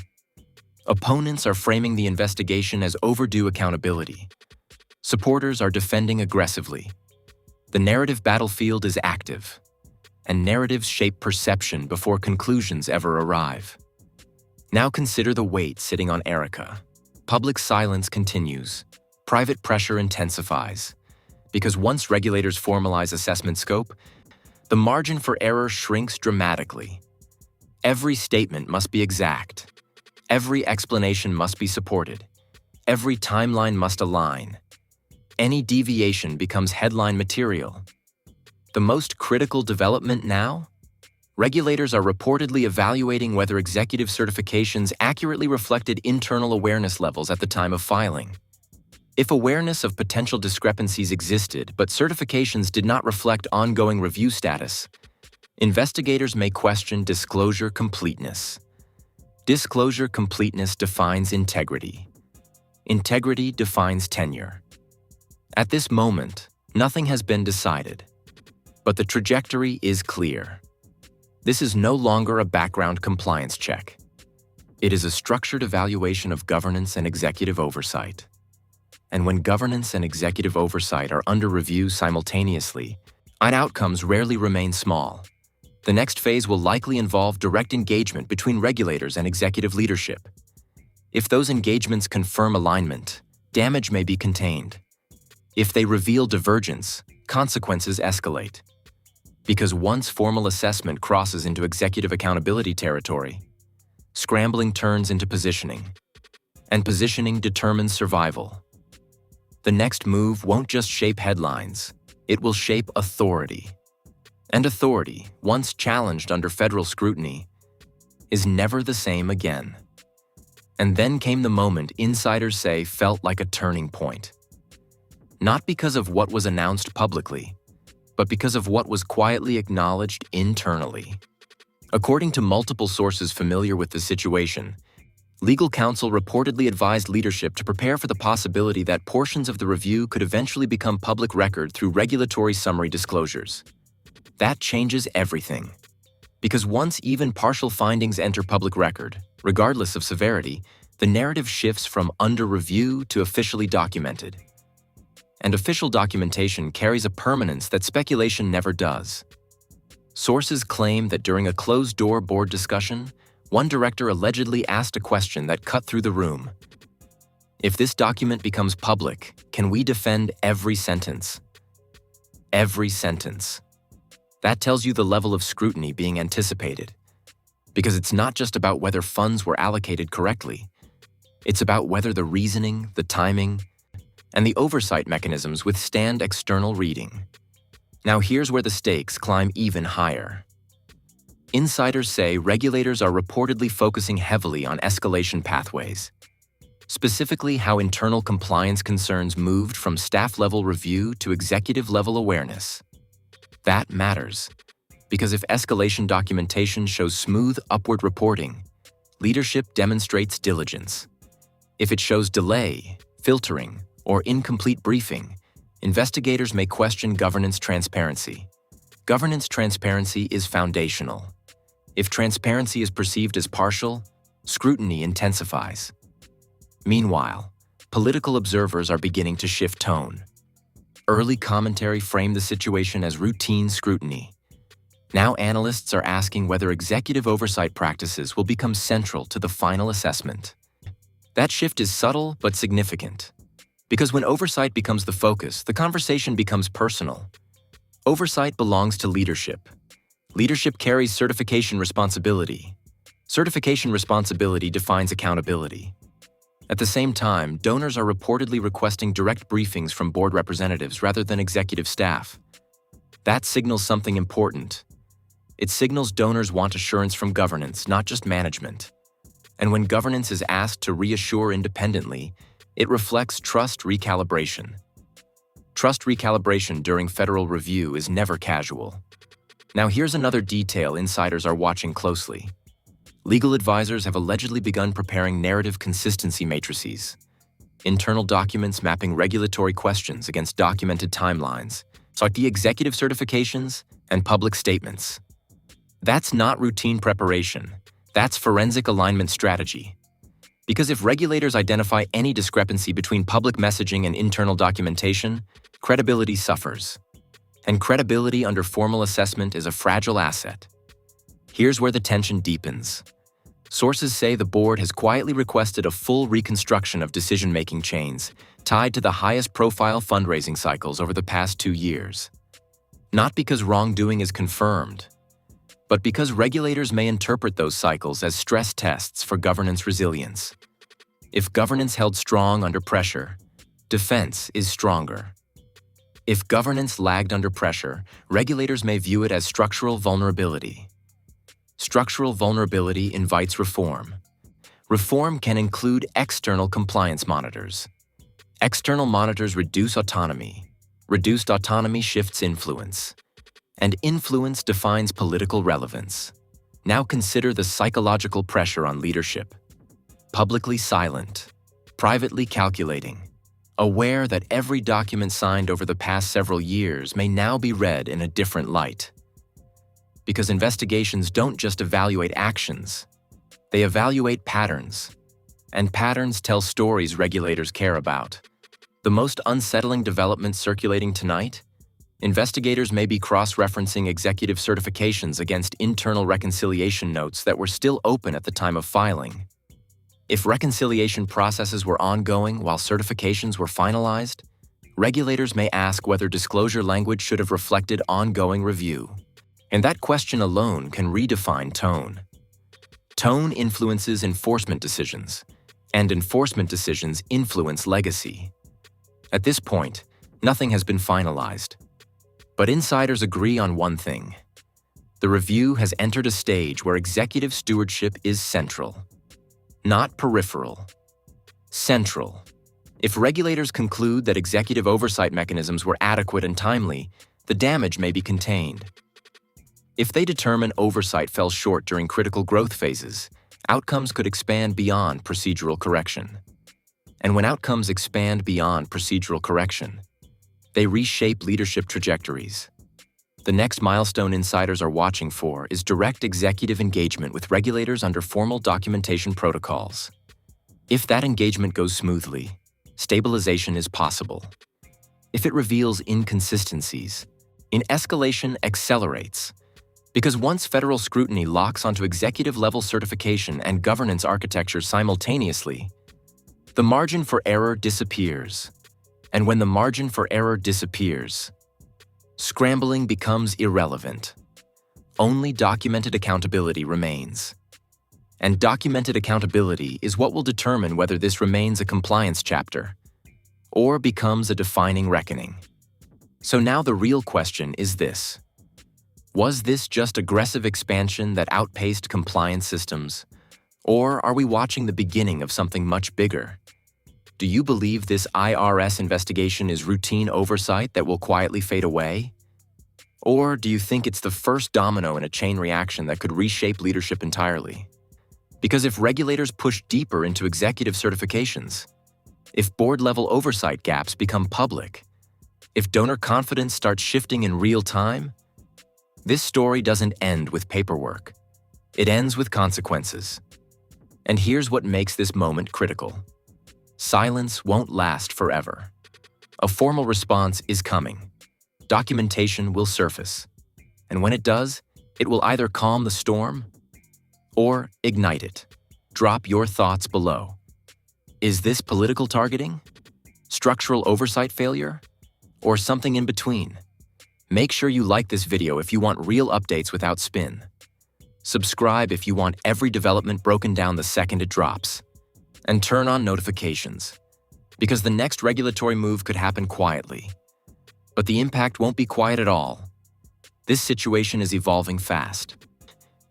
Opponents are framing the investigation as overdue accountability. Supporters are defending aggressively. The narrative battlefield is active, and narratives shape perception before conclusions ever arrive. Now consider the weight sitting on Erika. Public silence continues. Private pressure intensifies. Because once regulators formalize assessment scope, the margin for error shrinks dramatically. Every statement must be exact. Every explanation must be supported. Every timeline must align. Any deviation becomes headline material. The most critical development now? Regulators are reportedly evaluating whether executive certifications accurately reflected internal awareness levels at the time of filing. If awareness of potential discrepancies existed, but certifications did not reflect ongoing review status, investigators may question disclosure completeness. Disclosure completeness defines integrity. Integrity defines tenure. At this moment, nothing has been decided, but the trajectory is clear. This is no longer a background compliance check. It is a structured evaluation of governance and executive oversight. And when governance and executive oversight are under review simultaneously, outcomes rarely remain small. The next phase will likely involve direct engagement between regulators and executive leadership. If those engagements confirm alignment, damage may be contained. If they reveal divergence, consequences escalate. Because once formal assessment crosses into executive accountability territory, scrambling turns into positioning, and positioning determines survival. The next move won't just shape headlines, it will shape authority. And authority, once challenged under federal scrutiny, is never the same again. And then came the moment insiders say felt like a turning point. Not because of what was announced publicly, but because of what was quietly acknowledged internally. According to multiple sources familiar with the situation, legal counsel reportedly advised leadership to prepare for the possibility that portions of the review could eventually become public record through regulatory summary disclosures. That changes everything. Because once even partial findings enter public record, regardless of severity, the narrative shifts from under review to officially documented. And official documentation carries a permanence that speculation never does. Sources claim that during a closed-door board discussion, one director allegedly asked a question that cut through the room. If this document becomes public, can we defend every sentence? Every sentence. That tells you the level of scrutiny being anticipated. Because it's not just about whether funds were allocated correctly. It's about whether the reasoning, the timing, and the oversight mechanisms withstand external reading. Now here's where the stakes climb even higher. Insiders say regulators are reportedly focusing heavily on escalation pathways, specifically how internal compliance concerns moved from staff-level review to executive-level awareness. That matters, because if escalation documentation shows smooth upward reporting, leadership demonstrates diligence. If it shows delay, filtering, or incomplete briefing, investigators may question governance transparency. Governance transparency is foundational. If transparency is perceived as partial, scrutiny intensifies. Meanwhile, political observers are beginning to shift tone. Early commentary framed the situation as routine scrutiny. Now analysts are asking whether executive oversight practices will become central to the final assessment. That shift is subtle but significant. Because when oversight becomes the focus, the conversation becomes personal. Oversight belongs to leadership. Leadership carries certification responsibility. Certification responsibility defines accountability. At the same time, donors are reportedly requesting direct briefings from board representatives rather than executive staff. That signals something important. It signals donors want assurance from governance, not just management. And when governance is asked to reassure independently, it reflects trust recalibration. Trust recalibration during federal review is never casual. Now here's another detail insiders are watching closely. Legal advisors have allegedly begun preparing narrative consistency matrices, internal documents mapping regulatory questions against documented timelines, like the executive certifications and public statements. That's not routine preparation. That's forensic alignment strategy. Because if regulators identify any discrepancy between public messaging and internal documentation, credibility suffers. And credibility under formal assessment is a fragile asset. Here's where the tension deepens. Sources say the board has quietly requested a full reconstruction of decision-making chains tied to the highest-profile fundraising cycles over the past 2 years. Not because wrongdoing is confirmed, but because regulators may interpret those cycles as stress tests for governance resilience. If governance held strong under pressure, defense is stronger. If governance lagged under pressure, regulators may view it as structural vulnerability. Structural vulnerability invites reform. Reform can include external compliance monitors. External monitors reduce autonomy. Reduced autonomy shifts influence. And influence defines political relevance. Now consider the psychological pressure on leadership. Publicly silent, privately calculating, aware that every document signed over the past several years may now be read in a different light. Because investigations don't just evaluate actions, they evaluate patterns. And patterns tell stories regulators care about. The most unsettling development circulating tonight? Investigators may be cross-referencing executive certifications against internal reconciliation notes that were still open at the time of filing. If reconciliation processes were ongoing while certifications were finalized, regulators may ask whether disclosure language should have reflected ongoing review. And that question alone can redefine tone. Tone influences enforcement decisions, and enforcement decisions influence legacy. At this point, nothing has been finalized. But insiders agree on one thing. The review has entered a stage where executive stewardship is central. Not peripheral. Central. If regulators conclude that executive oversight mechanisms were adequate and timely, the damage may be contained. If they determine oversight fell short during critical growth phases, outcomes could expand beyond procedural correction. And when outcomes expand beyond procedural correction, they reshape leadership trajectories. The next milestone insiders are watching for is direct executive engagement with regulators under formal documentation protocols. If that engagement goes smoothly, stabilization is possible. If it reveals inconsistencies, escalation accelerates. Because once federal scrutiny locks onto executive-level certification and governance architecture simultaneously, the margin for error disappears. And when the margin for error disappears, scrambling becomes irrelevant. Only documented accountability remains. And documented accountability is what will determine whether this remains a compliance chapter or becomes a defining reckoning. So now the real question is this. Was this just aggressive expansion that outpaced compliance systems? Or are we watching the beginning of something much bigger? Do you believe this IRS investigation is routine oversight that will quietly fade away? Or do you think it's the first domino in a chain reaction that could reshape leadership entirely? Because if regulators push deeper into executive certifications, if board-level oversight gaps become public, if donor confidence starts shifting in real time, this story doesn't end with paperwork. It ends with consequences. And here's what makes this moment critical. Silence won't last forever. A formal response is coming. Documentation will surface. And when it does, it will either calm the storm or ignite it. Drop your thoughts below. Is this political targeting, structural oversight failure, or something in between? Make sure you like this video if you want real updates without spin. Subscribe if you want every development broken down the second it drops. And turn on notifications, because the next regulatory move could happen quietly. But the impact won't be quiet at all. This situation is evolving fast.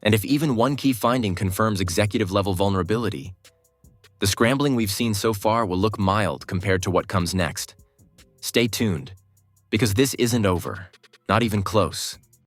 And if even one key finding confirms executive-level vulnerability, the scrambling we've seen so far will look mild compared to what comes next. Stay tuned, because this isn't over, not even close.